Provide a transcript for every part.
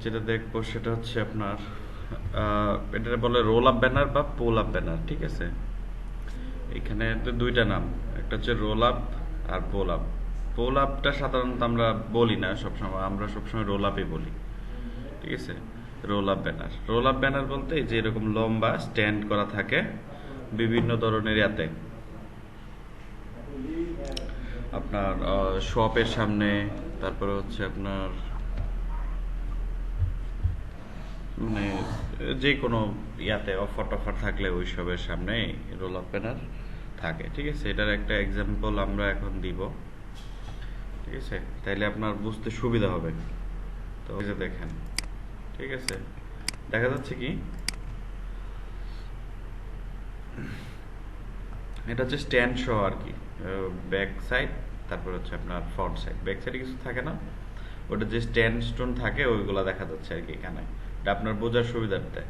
যেটা দেখবো সেটা হচ্ছে আপনার এটা বলে রোল আপ ব্যানার বা পুল আপ ব্যানার, ঠিক আছে। এখানে তো দুইটা নাম, একটা হচ্ছে রোল আপ আর পুল আপ। পুল আপটা সাধারণত আমরা বলি না সবসময়, আমরা সবসময় রোল আপই বলি, ঠিক আছে। Roll up banner, roll up banner বলতে এই যে এরকম লম্বা স্ট্যান্ড করা থাকে বিভিন্ন ধরনের ইয়াতে, আপনার শপের সামনে, তারপরে হচ্ছে আপনার মানে যে কোনো ইয়াতে অফার টফার থাকলে ওই সবের সামনে রোল আপ ব্যানার থাকে, ঠিক আছে। এটার একটা এক্সাম্পল আমরা এখন দিব, ঠিক আছে, তাইলে আপনার বুঝতে সুবিধা হবে। তো এই যে দেখেন, ঠিক আছে, দেখা যাচ্ছে কি এটা হচ্ছে স্ট্যান্ড সহ আর কি, ব্যাক সাইড, তারপর হচ্ছে আপনার ফ্রন্ট সাইড। ব্যাক সাইডে কিছু থাকে না, ওটা যে স্ট্যান্ড স্টোন থাকে ওইগুলো দেখা যাচ্ছে আর কি এখানে, এটা আপনার বোঝার সুবিধার্থে।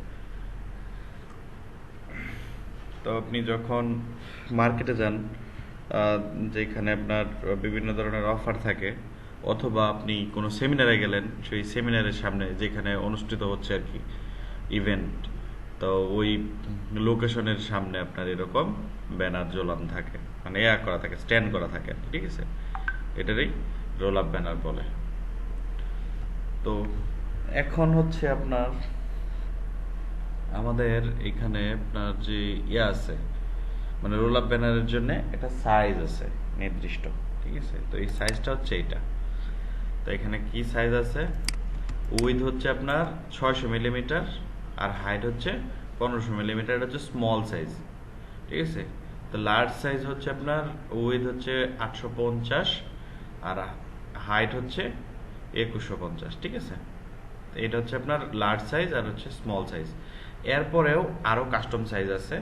তো আপনি যখন মার্কেটে যান, যেখানে আপনার বিভিন্ন ধরনের অফার থাকে, অথবা আপনি কোনো সেমিনারে গেলেন, সেই সেমিনারের সামনে যেখানে অনুষ্ঠিত হচ্ছে আর কি ইভেন্ট, তো ওই লোকেশনের সামনে আপনার এরকম ব্যানার ঝোলানো থাকে, মানে এয়া করা থাকে, স্ট্যান্ড করা থাকে আর কি, ঠিক আছে। এটারই রোল আপ ব্যানার বলে। তো এখন হচ্ছে আপনার আমাদের এখানে আপনার যে ইয়ে আছে, মানে রোল আপ ব্যানারের জন্য একটা সাইজ আছে নির্দিষ্ট, ঠিক আছে। তো এই সাইজটা হচ্ছে এইটা। তো এখানে কি সাইজ আছে, উইথ হচ্ছে আপনার 600 মিলিমিটার, আর হাইট হচ্ছে 1500 মিলিমিটার, এটা হচ্ছে স্মল সাইজ, ঠিক আছে। তো লার্জ সাইজ হচ্ছে আপনার উইথ হচ্ছে 850, আর হাইট হচ্ছে 2150, ঠিক আছে। তো এটা হচ্ছে আপনার লার্জ সাইজ আর হচ্ছে স্মল সাইজ। এরপরেও আরও কাস্টম সাইজ আছে,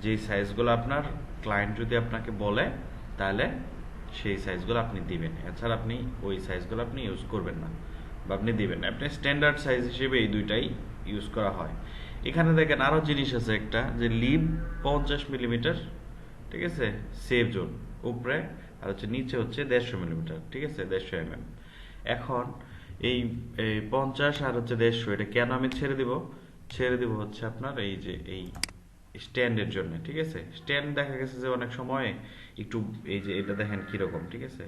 যেই সাইজগুলো আপনার ক্লায়েন্ট যদি আপনাকে বলে তাহলে সেই সাইজগুলো আপনি দিবেন, এছাড়া আপনি ওই সাইজগুলো আপনি ইউজ করবেন না বা আপনি দিবেন না। আপনি স্ট্যান্ডার্ড সাইজ হিসেবে এই দুইটাই ইউজ করা হয়। এখানে দেখেন আরও জিনিস আছে, একটা যে লিভ 50 মিলিমিটার, ঠিক আছে, সেফ জোন উপরে, আর হচ্ছে নিচে হচ্ছে 150 মিলিমিটার, ঠিক আছে, 150 mm। এখন এই 50 আর হচ্ছে 150, এটা কেন আমি ছেড়ে দিব হচ্ছে আপনার এই যে এই স্ট্যান্ডের জন্য, ঠিক আছে। স্ট্যান্ড দেখা গেছে যে অনেক সময় একটু, এই যে এটা দেখেন কিরকম, ঠিক আছে,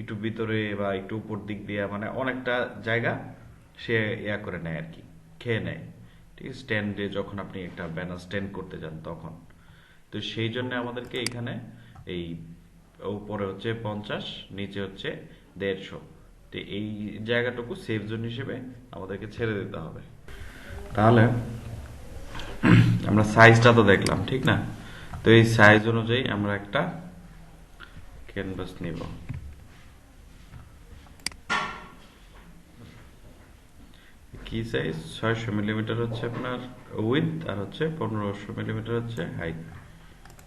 একটু ভিতরে বা একটু উপর দিক দিয়ে, মানে অনেকটা জায়গা সে ইয়া করে নেয় আর কি, খেয়ে নেয়, ঠিক আছে, স্ট্যান্ডে যখন আপনি একটা ব্যানার স্ট্যান্ড করতে যান তখন। তো সেই জন্য আমাদেরকে এখানে এই উপরে হচ্ছে 50, নিচে হচ্ছে 150, তো এই জায়গাটুকু সেফ জোন হিসেবে আমাদেরকে ছেড়ে দিতে হবে। তাহলে আমরা সাইজটা তো দেখলাম, ঠিক না। তো এই সাইজ অনুযায়ী আমরা একটা ক্যানভাস নিব। কি সাইজ, 600 মিলিমিটার হচ্ছে আপনার উইথ, আর হচ্ছে 1500 মিলিমিটার হচ্ছে হাইট,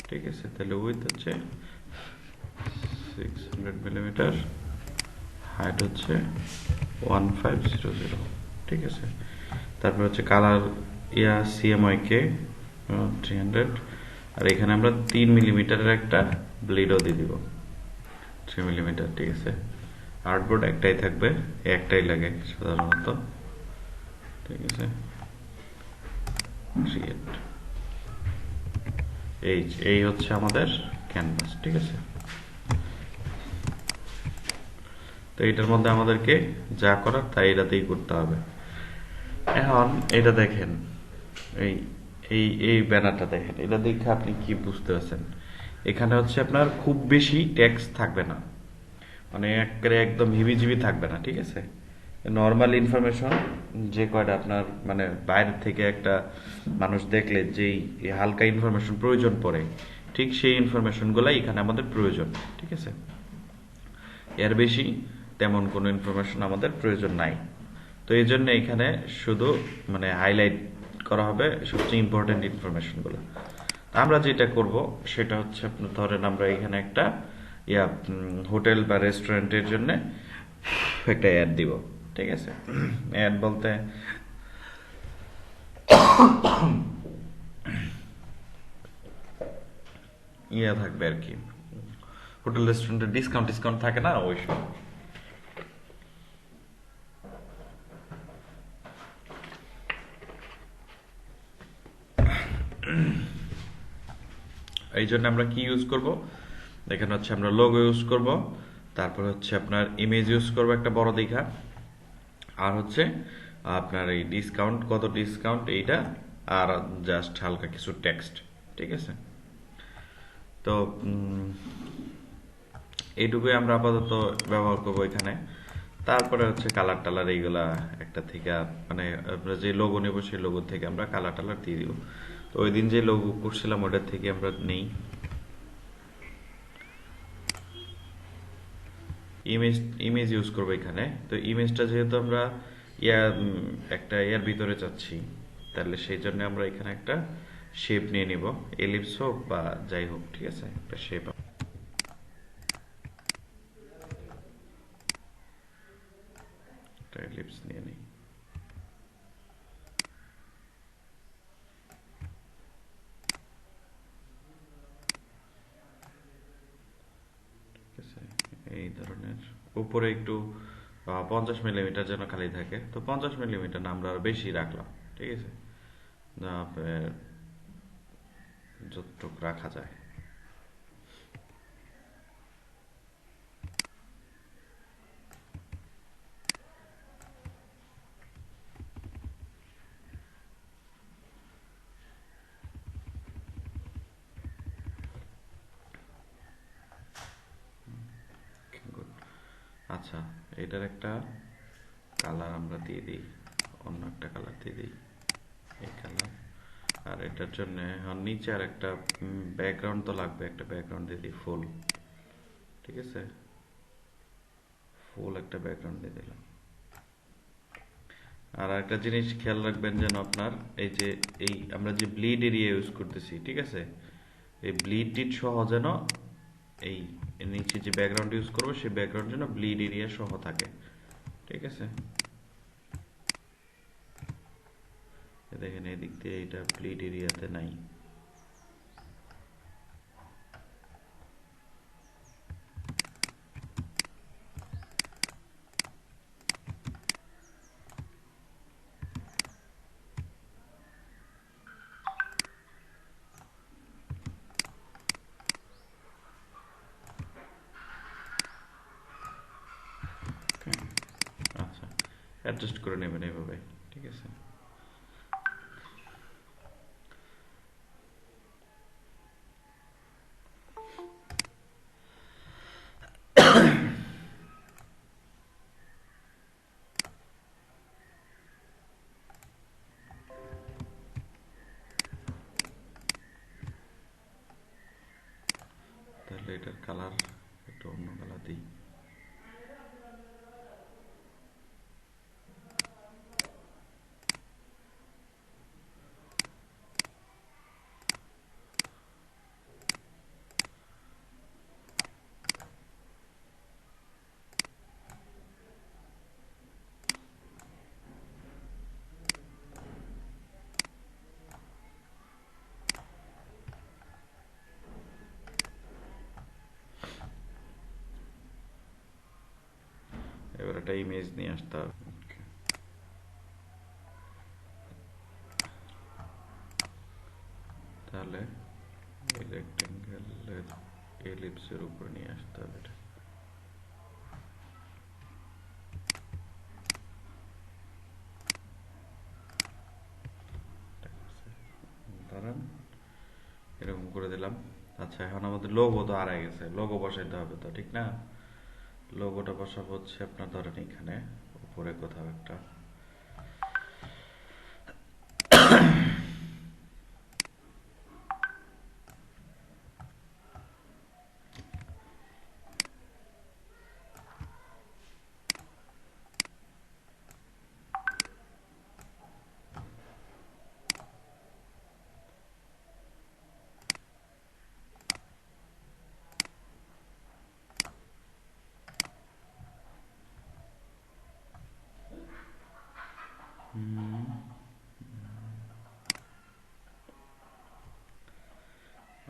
ঠিক আছে। তাহলে উইথ হচ্ছে 600 মিলিমিটার, হাইট হচ্ছে 1500, ঠিক আছে। তারপর হচ্ছে কালার ইয়া সিএমওয়াইকে 300, আর এখানে আমরা 3 মিলিমিটারের একটা ব্লেডও দিয়ে দিব, 3 মিলিমিটার, ঠিক আছে। আর্টবোর্ড একটাই থাকবে, একটাই লাগে সাধারণত, ঠিক আছে। এই এই হচ্ছে আমাদের ক্যানভাস, ঠিক আছে। তো এটার মধ্যে আমাদেরকে যা করার তাই এটাতেই করতে হবে। এখন এটা দেখেন, এই এই এই ব্যানারটা দেখেন, এটা দেখে আপনি কি বুঝতে পারছেন, এখানে হচ্ছে আপনার খুব বেশি ট্যাক্স থাকবে না, মানে একেবারে একদম হিবিজিবি থাকবে না, ঠিক আছে। নর্মাল ইনফরমেশন যে কয়টা আপনার মানে বাইরে থেকে একটা মানুষ দেখলে যেই হালকা ইনফরমেশন প্রয়োজন পড়ে, ঠিক সেই ইনফরমেশনগুলাই এখানে আমাদের প্রয়োজন, ঠিক আছে। এর বেশি তেমন কোনো ইনফরমেশন আমাদের প্রয়োজন নাই। তো এই জন্য এখানে শুধু মানে হাইলাইট করা হবে সবচেয়ে ইম্পর্টেন্ট ইনফরমেশনগুলো। আমরা যেটা করব সেটা হচ্ছে আপনার ধরেন আমরা এখানে একটা হোটেল বা রেস্টুরেন্টের জন্য একটা অ্যাড দিব, ঠিক আছে। অ্যাড বলতে থাকবে আর কি, হোটেল রেস্টুরেন্টের ডিসকাউন্ট টিসকাউন্ট থাকে না ওই সব। এই জন্য আমরা কি ইউজ করব, এখানে হচ্ছে আমরা লোগো ইউজ করব, তারপর হচ্ছে আপনার ইমেজ ইউজ করব একটা বড় দেখা, আর হচ্ছে আপনার এই ডিসকাউন্ট, কত ডিসকাউন্ট এইটা, আর জাস্ট হালকা কিছু টেক্সট। ঠিক আছে, তো এইটুকুই আমরা আপাতত ব্যবহার করবো এখানে। তারপরে হচ্ছে কালার টালার এইগুলা একটা থেকে, মানে আমরা যে লোগো নেব সেই লোগো থেকে আমরা কালার টালার দিয়ে দিব। তো ওই দিন যে লোগো করছিলাম ওটার থেকে আমরা নেই। ইমেজ ইমেজ ইউজ করবো এখানে। তো ইমেজটা যেহেতু আমরা একটা ইয়ার ভিতরে চাচ্ছি, তাহলে সেই জন্য আমরা এখানে একটা শেপ নিয়ে নিব, এলিপস হোক বা যাই হোক, ঠিক আছে, একটা শেপ। এলিপস নিয়ে নিই। এই ধরনের উপরে একটু 50 মিলিমিটার যেন খালি থাকে, তো 50 মিলিমিটার না, আমরা বেশি রাখলাম। ঠিক আছে, যতটুকু রাখা যায়। আচ্ছা, এটার একটা কালার আমরা দিয়ে দিই, অন্য একটা কালার দিয়ে দিই, এই কালার। আর এটার জন্য নিচে আর একটা ব্যাকগ্রাউন্ড তো লাগবে, একটা ব্যাকগ্রাউন্ড দিয়ে দিই ফুল। ঠিক আছে, ফুল একটা ব্যাকগ্রাউন্ড দিয়ে দিলাম। আর একটা জিনিস খেয়াল রাখবেন যেন আপনার এই যে এই আমরা যে ব্লিড এরিয়া ইউজ করতেছি, ঠিক আছে, এই ব্লিড টিট সহ যেন এই নিচে যে ব্যাকগ্রাউন্ড ইউজ করবো সেই ব্যাকগ্রাউন্ড যেন ব্লিড এরিয়া সহ থাকে। ঠিক আছে, দেখেন এদিক দিয়ে এটা ব্লিড এরিয়াতে নাই। আচ্ছা, অ্যাডজাস্ট করে নেবেন এইভাবে। ঠিক আছে, তাহলে এটার কালার একটু অন্য কালার দিই। এবার একটা ইমেজ নিয়ে আসতে হবে। তাহলে এই রেক্টেঙ্গেলের এলিপসের উপর নিয়ে আসতে হবে এটা। ধরেন এরকম করে দিলাম। আচ্ছা, এখন আমাদের লোগো তো হারাই গেছে, লোগো বসাইতে হবে তো, ঠিক না? লোগোটা বসাবো হচ্ছে আপনার ধরেন এখানে উপরে কোথাও একটা।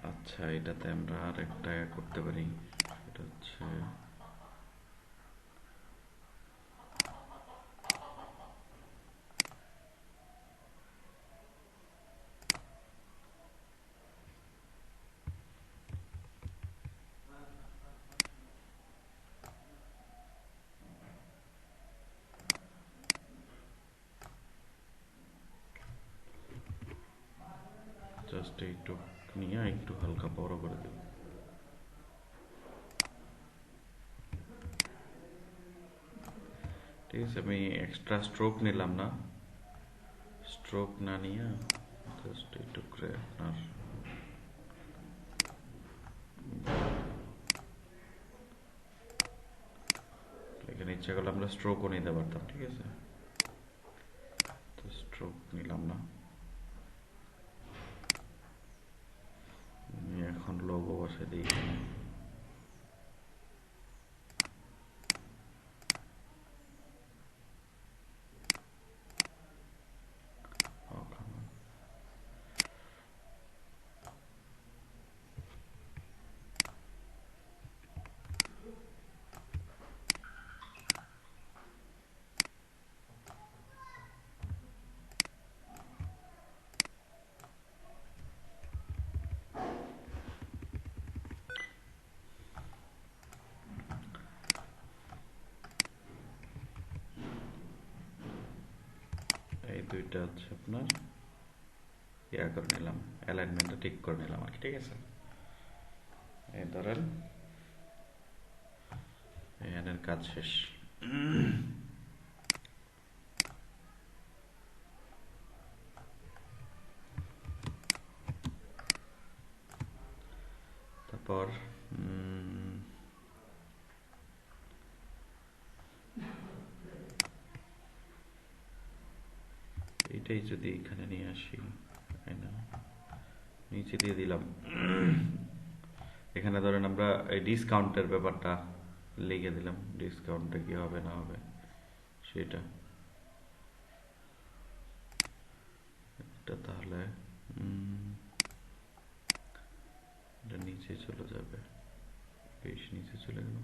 আচ্ছা, এটাতে আমরা আর একটা করতে পারি, এটা হচ্ছে জাস্ট এইটুক নিয়ে একটু হালকা বড় করে দেব। ঠিক আছে, আমি এক্সট্রা স্ট্রোক নিলাম না, স্ট্রোক না নিয়ে জাস্ট একটু করে আপনার এখানে ইচ্ছা করলে আমরা স্ট্রোকও নিতে পারতাম। ঠিক আছে, তো স্ট্রোক নিলাম না, এখন লোগো বসে দিই এখানে। এই দুইটা হচ্ছে আপনার ইয়া করে নিলাম, অ্যালাইনমেন্টটা ঠিক করে নিলাম আর কি। ঠিক আছে, এই ধরেন এর কাজ শেষ। তারপর এইটাই যদি এখানে নিয়ে আসি, তাই না, নিচে দিয়ে দিলাম। এখানে ধরেন আমরা এই ডিসকাউন্টের ব্যাপারটা লিখে দিলাম, ডিসকাউন্টে কি হবে না হবে সেটা। এটা তাহলে এটা নিচে চলে যাবে, বেশ নিচে চলে গেল।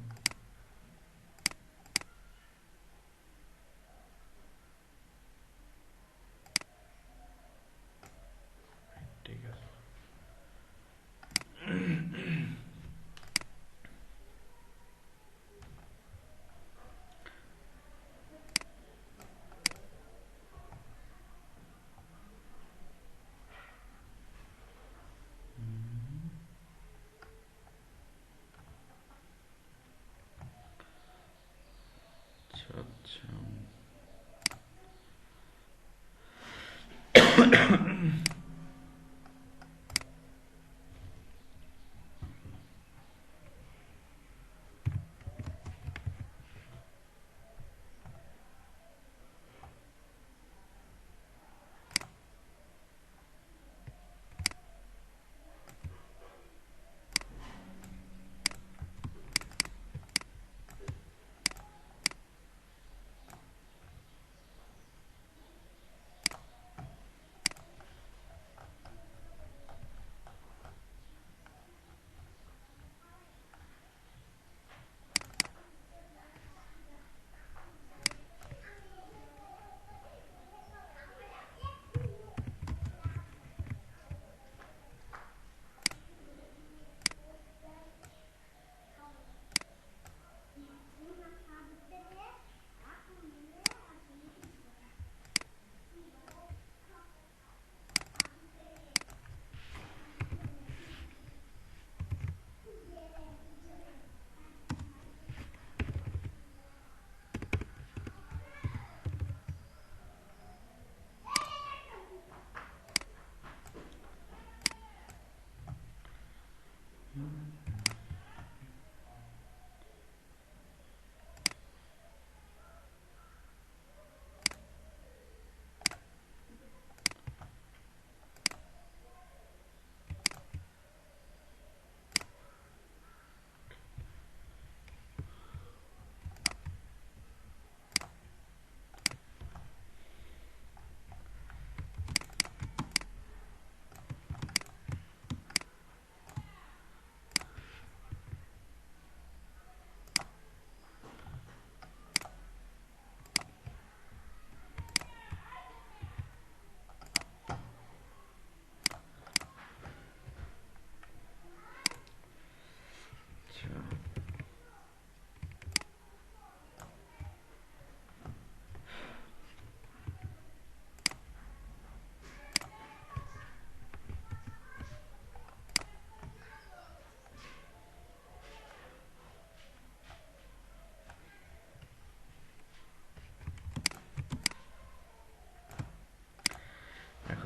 ঠিক আছে, আচ্ছা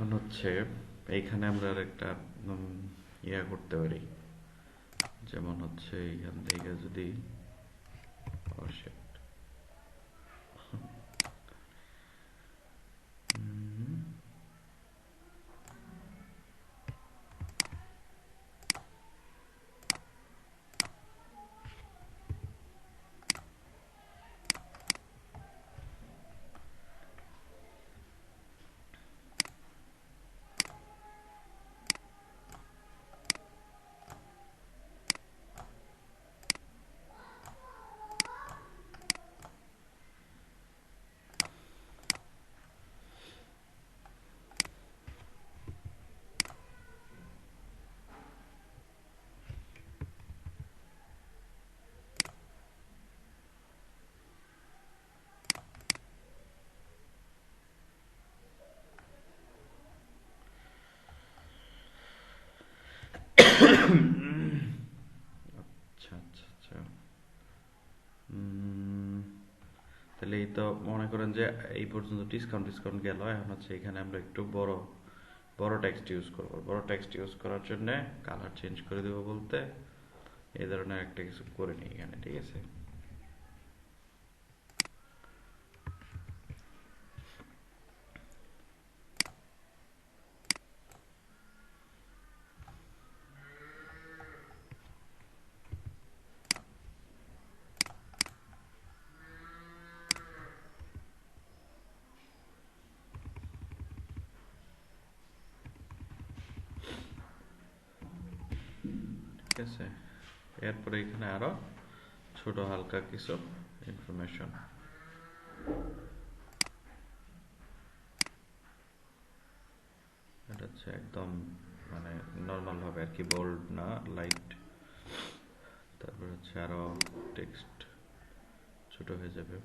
এখন হচ্ছে এইখানে আমরা আর একটা ইয়া করতে পারি, যেমন হচ্ছে এইখান থেকে যদি আচ্ছা আচ্ছা আচ্ছা তাহলে এই তো মনে করেন যে এই পর্যন্ত ডিসকাউন্ট গেল। এখন হচ্ছে এখানে আমরা একটু বড় বড় টেক্সট ইউজ করব। বড় টেক্সট ইউজ করার জন্য কালার চেঞ্জ করে দেবো বলতে এই ধরনের একটা কিছু করে নিই এখানে, ঠিক আছে। ঠিক আছে, এরপরে এখানে আরো ছোট হালকা কিছু ইনফরমেশন, এটা হচ্ছে একদম মানে নর্মাল হবে আর কি, বোল্ড না, লাইট। তারপর হচ্ছে আরো টেক্সট ছোট হয়ে যাবে।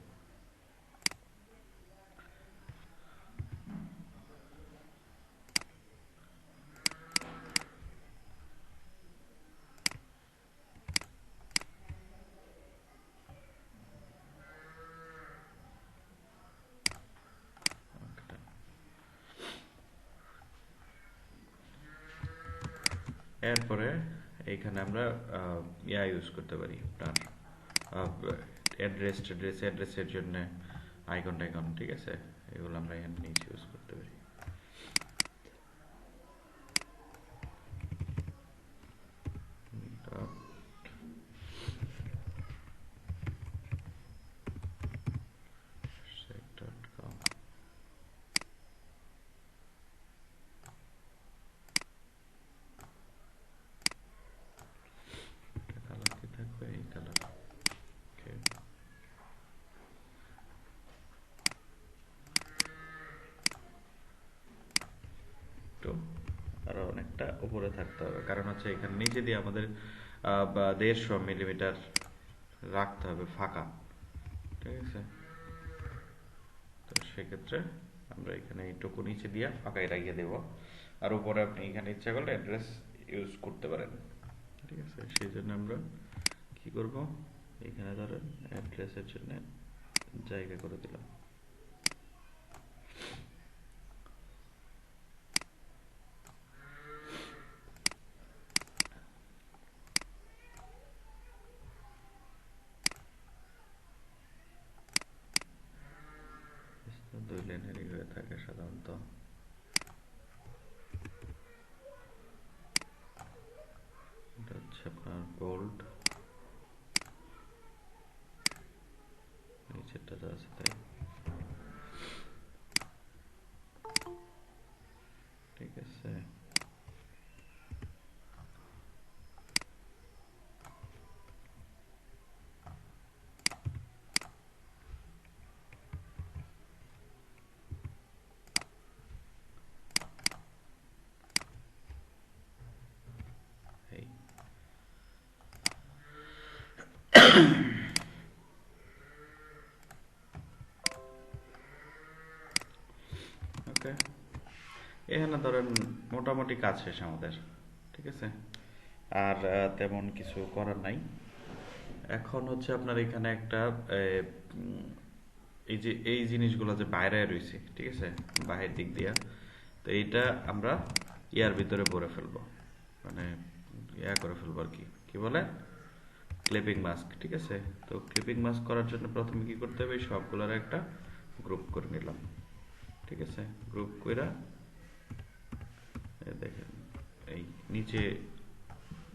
এরপরে এইখানে আমরা ইয়া ইউজ করতে পারি, আপনার অ্যাড্রেসের জন্য আইকন টাইকন, ঠিক আছে, এগুলো আমরা এখানে নিচে ইউজ করতে পারি। আরো অনেকটা উপরে থাকতে হবে, কারণ হচ্ছে এখানে নিচে দিয়ে আমাদের 150 মিলিমিটার রাখতে হবে ফাঁকা, ঠিক আছে। তো সেক্ষেত্রে আমরা এখানে এইটুকু নিচে দিয়ে ফাঁকাই রাখিয়ে দেব, আর উপরে আপনি এখানে ইচ্ছা করলে অ্যাড্রেস ইউজ করতে পারেন, ঠিক আছে। সেই জন্য আমরা কি করব, এখানে ধরেন অ্যাড্রেসের জন্য জায়গা করে দিলাম। দুই লাইনেরই হয়ে থাকে সাধারণত। এটা হচ্ছে আপনার বোল্ড, নিচেরটা যা আছে তাই, ঠিক আছে। ওকে, এখানে ধরেন মোটামুটি কাজ শেষ আমাদের, ঠিক আছে। আর তেমন কিছু করার নাই। এখন হচ্ছে আপনার এখানে একটা এই যে এই জিনিসগুলো যে বাইরে রয়েছে, ঠিক আছে, বাহির দিক দিয়া, তো তো এইটা আমরা ইয়ার ভিতরে ভরে ফেলবো, মানে ইয়া করে ফেলবো আর কি, কি বলে, ক্লিপিং মাস্ক। ঠিক আছে, তো ক্লিপিং মাস্ক করার জন্য প্রথমে কি করতে হবে, সবগুলোর একটা গ্রুপ করে নিলাম। ঠিক আছে, গ্রুপ কইরা দেখেন এই নিচে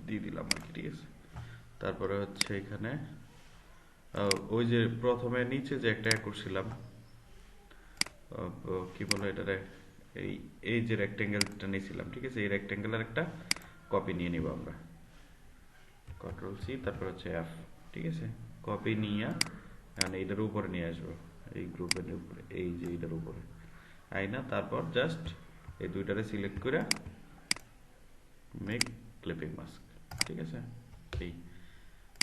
দিয়ে দিলাম আর কি। ঠিক আছে, তারপরে হচ্ছে এখানে ওই যে প্রথমে নিচে যে একটা করছিলাম, কি বলে এটারে, এই এই যে রেক্টেঙ্গেলটা নিয়েছিলাম, ঠিক আছে, এই রেক্টেঙ্গেলের একটা কপি নিয়ে নিব আমরা, কন্ট্রোল সি তারপর হচ্ছে এফ। ঠিক আছে, কপি নিয়ে এখন এইটার উপরে নিয়ে আসবো, এই গ্রুপের উপরে, এই যে এইটার উপরে আইনা, তারপর জাস্ট এই দুইটারে সিলেক্ট করে মেক ক্লিপিং মাস্ক। ঠিক আছে, এই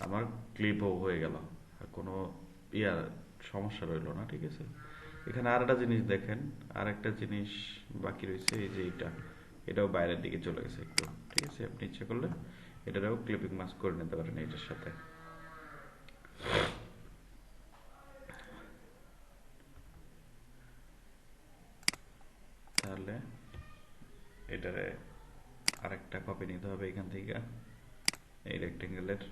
আমার ক্লিপও হয়ে গেল, আর কোনো ইয়ার সমস্যা রইল না। ঠিক আছে, এখানে আর একটা জিনিস দেখেন, আর একটা জিনিস বাকি রয়েছে, এই যে এটাও বাইরের দিকে চলে গেছে একটু। ঠিক আছে, আপনি ইচ্ছে করলে এটারও ক্লিপিং মাস্ক করে নিতে পারেন এইটার সাথে। তাহলে এটারে আরেকটা কপি নিতে হবে এখান থেকে, এই রেক্টেঙ্গেলের।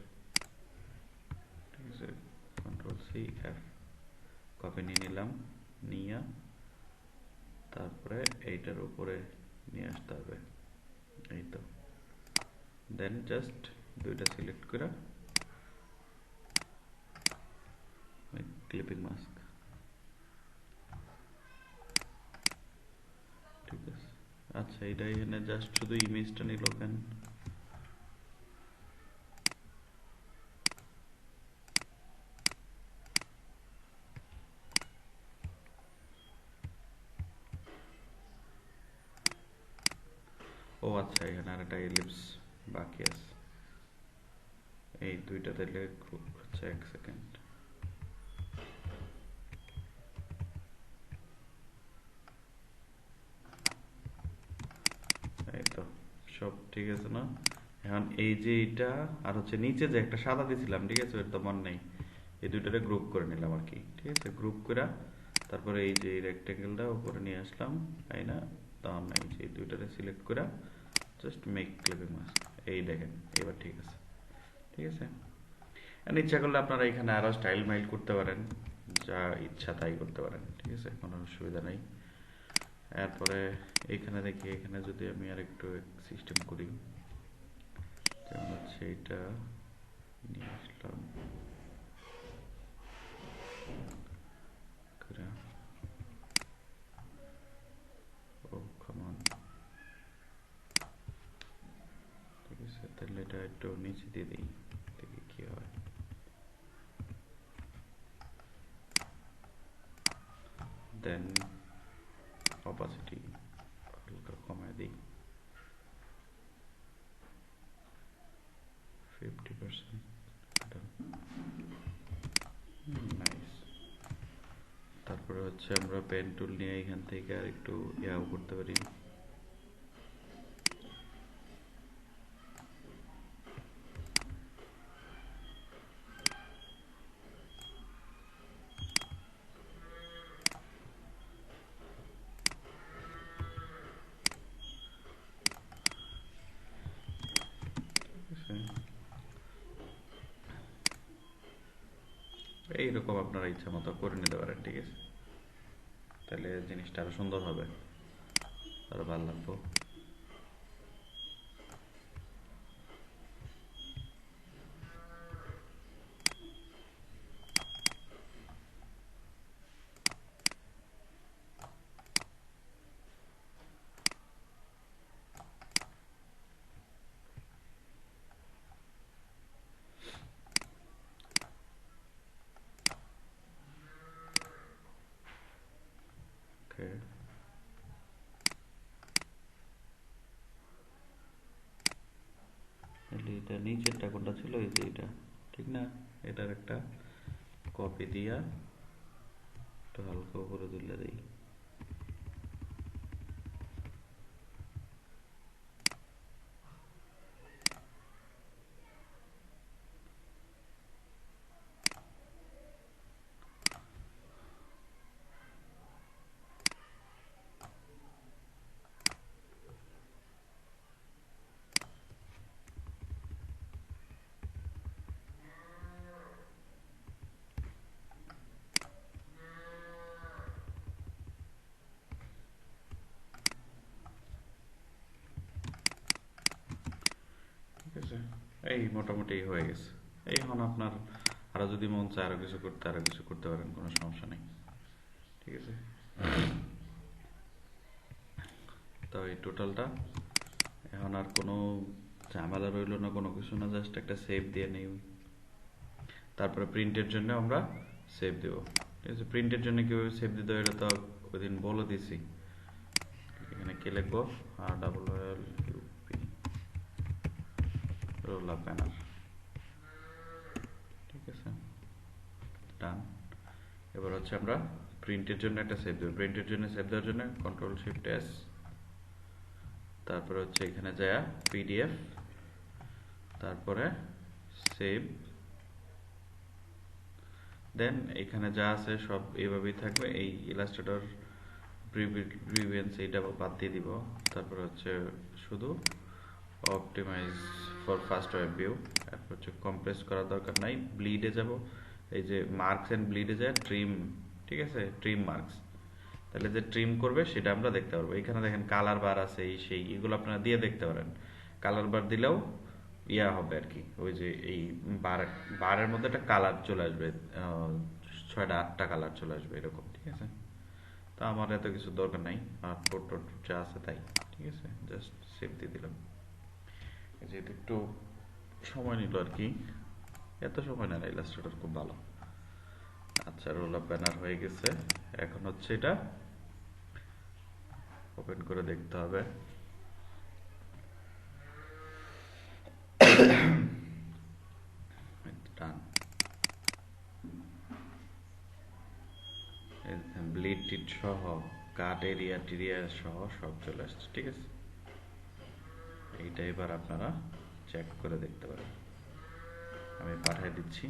ঠিক আছে, কন্ট্রোল সি এফ, কপি নিয়ে নিলাম, নিয়ে তারপরে এইটার উপরে নিয়ে আসতে হবে, এই তো। দেন জাস্ট দুইটা সিলেক্ট করে ক্লিপিং মাস্ক। ঠিক আছে, আচ্ছা এটা এখানে জাস্ট শুধু ইমেজটা নিল কেন? ও আচ্ছা, এখানে আর একটা এলিপস বাকি আছে, এই দুইটা দিলে গ্রুপ হচ্ছে। এক সেকেন্ড, এই তো সব ঠিক আছে না? এখন এই যে এইটা আর হচ্ছে নিচে যে একটা সাদা দিছিলাম, ঠিক আছে, ওটা তো মনে নেই, এই দুইটারে গ্রুপ করে নিলাম আর কি। ঠিক আছে, গ্রুপ করে তারপরে এই যে রেক্টেঙ্গেলটা উপরে নিয়ে আসলাম, তাই না? তখন এই যে দুইটারে সিলেক্ট করে জাস্ট মেক ক্লিপিং মাস্ক, এই দেখেন এবার ঠিক আছে। ঠিক আছে, ইচ্ছা করলে আপনারা এখানে আরো স্টাইল মাইল করতে পারেন, যা ইচ্ছা তাই করতে পারেন। ঠিক আছে, কোনো অসুবিধা নেই। এরপরে এখানে দেখি, এখানে যদি আমি আর একটু সিস্টেম করি, যেমন হচ্ছে এটা নিয়ে আসলাম করে, ও কমান, ঠিক আছে, তাহলে এটা একটু নিচে দিয়ে দিই, দেখি কি হয়। দেন অপাসিটি হালকা কমায় দিই 50%। নাইস। তারপরে হচ্ছে আমরা পেন টুল নিয়ে এখান থেকে আর একটু ইয়াও করতে পারি, এইরকম আপনারা ইচ্ছা মতো করে নিতে পারেন। ঠিক আছে, তাহলে জিনিসটা আরো সুন্দর হবে, আরো ভালো লাগবে। ওকে, এটা নিচেরটা কোনটা ছিল, এই যে এটা, ঠিক না? এটার একটা কপি দিয়া একটু হালকা উপরে তুলে দিই। এই মোটামুটি হয়ে গেছে। এই এখন আপনার আরো যদি মন চায় আরো কিছু করতে পারেন, কোনো সমস্যা নেই। ঠিক আছে, তো এই টোটালটা এখন আর কোনো ঝামেলা রইলো না, কোনো কিছু না, জাস্ট একটা সেভ দিয়ে নেই। তারপরে প্রিন্টের জন্য আমরা সেভ দেব। ঠিক আছে, প্রিন্টের জন্য কিভাবে সেভ দিতে হয় এটা তো ওই দিন বলে দিছি। এখানে কি লিখবো, ROOLUP রোল আপ ব্যানার। ঠিক আছে, ডান। এবার হচ্ছে আমরা প্রিন্টের জন্য একটা সেভ দেব। প্রিন্টের জন্য সেভ দেওয়ার জন্য Ctrl+Shift+S, তারপরে হচ্ছে এখানে যায় PDF, তারপরে সেভ, দেন এখানে যা আছে সব এইভাবেই থাকবে। এই ইলাস্ট্রেটর প্রিভিয়েন্স এইটা বাদ দিয়ে দিব। তারপর হচ্ছে শুধু optimise for fast web view, তারপর হচ্ছে কম্প্রেস করার দরকার নাই। ব্লিডে যাব, এই যে মার্কস এন্ড ব্লিডে যায় ট্রিম। ঠিক আছে, ট্রিম মার্কস, তাহলে যে ট্রিম করবে সেটা আমরা দেখতে পারবো। এখানে দেখেন কালার বার আছে, এই সেই এগুলো আপনারা দিয়ে দেখতে পারেন। কালার বার দিলেও ইয়া হবে আর কি, ওই যে এই বারের মধ্যে একটা কালার চলে আসবে, 6টা 8টা কালার চলে আসবে এরকম। ঠিক আছে, তো আমার এত কিছু দরকার নাই, আর ফটো যা আছে তাই। ঠিক আছে, জাস্ট সেভ দিয়ে দিলাম। যেহেতু একটু সময় নিল আর কি, এত সময় না, ইলাস্ট্রেটর খুব ভালো। আচ্ছা, রোল আপ ব্যানার হয়ে গেছে। এখন হচ্ছে এটা ওপেন করে দেখতে হবে। ডান, ব্লিড টিট সহ কাট এরিয়া টিরিয়া সহ সব চলে আসছে। ঠিক আছে, এইটা এবার আপনারা চেক করে দেখতে পারেন। আমি পাঠিয়ে দিচ্ছি।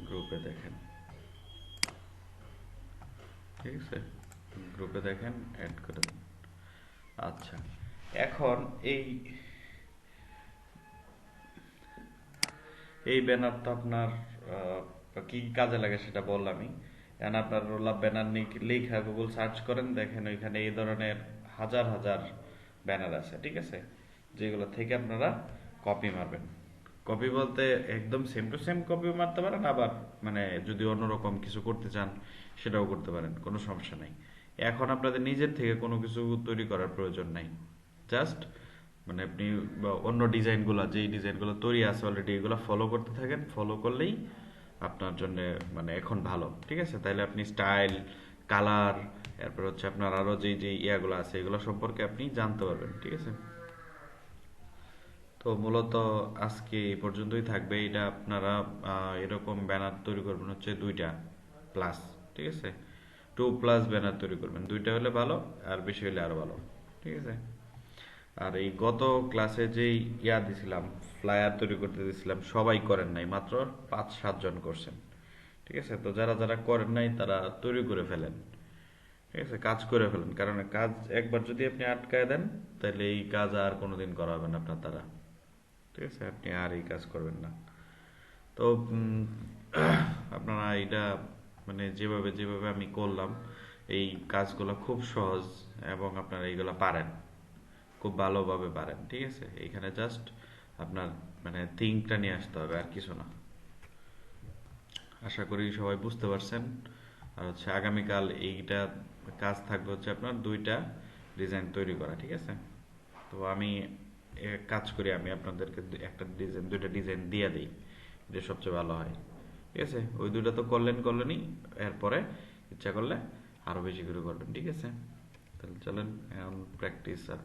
গ্রুপে দেখেন, ঠিক আছে, গ্রুপে দেখেন, অ্যাড করে দেন। আচ্ছা, এখন এই ব্যানারটা আপনার কি কাজে লাগে সেটা বললামই। এখন আপনার রোল আপ ব্যানার লেখা গুগল সার্চ করেন, দেখেন ওইখানে এই ধরনের হাজার হাজার ব্যানার আছে। ঠিক আছে, যেগুলো থেকে আপনারা কপি মারবেন। কপি বলতে একদম সেম টু সেম কপি মারতে পারেন, আবার মানে যদি অন্যরকম কিছু করতে চান সেটাও করতে পারেন, কোনো সমস্যা নাই। এখন আপনাদের নিজের থেকে কোনো কিছু তৈরি করার প্রয়োজন নাই। জাস্ট মানে আপনি অন্য ডিজাইনগুলো, যেই ডিজাইনগুলো তৈরি আছে অলরেডি, এগুলো ফলো করতে থাকেন। ফলো করলেই আপনার জন্য মানে এখন ভালো। ঠিক আছে, তাইলে আপনি স্টাইল, কালার, এরপর হচ্ছে আপনার আরো যে ইয়াগুলো আছে এগুলো সম্পর্কে আপনি জানতে পারবেন। ঠিক আছে, তো মূলত আজকে এই পর্যন্তই থাকবে। এটা আপনারা এরকম ব্যানার তৈরি করবেন হচ্ছে 2টা প্লাস। ঠিক আছে, 2+ ব্যানার তৈরি করবেন, 2টা হলে ভালো, আর বেশি হলে আরো ভালো। ঠিক আছে, আর এই গত ক্লাসে যেই ইয়া দিছিলাম, ফ্লায়ার তৈরি করতে দিছিলাম, সবাই করেন নাই, মাত্র 5-7 জন করছেন। ঠিক আছে, তো যারা যারা করেন নাই তারা তৈরি করে ফেলেন। ঠিক আছে, কাজ করে ফেলেন, কারণ কাজ একবার যদি আপনি আটকায় দেন তাহলে এই কাজ আর কোনোদিন করা হবে না আপনার দ্বারা। ঠিক আছে, আপনি আর এই কাজ করবেন না। তো আপনারা এটা মানে যেভাবে যেভাবে আমি করলাম, এই কাজগুলো খুব সহজ, এবং আপনারা এইগুলো পারেন, খুব ভালোভাবে পারেন। ঠিক আছে, এইখানে জাস্ট আপনার মানে থিঙ্কটা নিয়ে আসতে হবে, আর কিছু না। আশা করি সবাই বুঝতে পারছেন। আর হচ্ছে আগামীকাল এইটা কাজ থাকবে হচ্ছে আপনার 2টা ডিজাইন তৈরি করা। ঠিক আছে, তো আমি এক কাজ করি, আমি আপনাদেরকে একটা ডিজাইন, 2টা ডিজাইন দিয়ে দিই, এটা সবচেয়ে ভালো হয়। ঠিক আছে, ওই 2টা তো করলেনই, এরপরে ইচ্ছা করলে আরো বেশি করে করবেন। ঠিক আছে, তাহলে চলেন এখন প্র্যাকটিস আর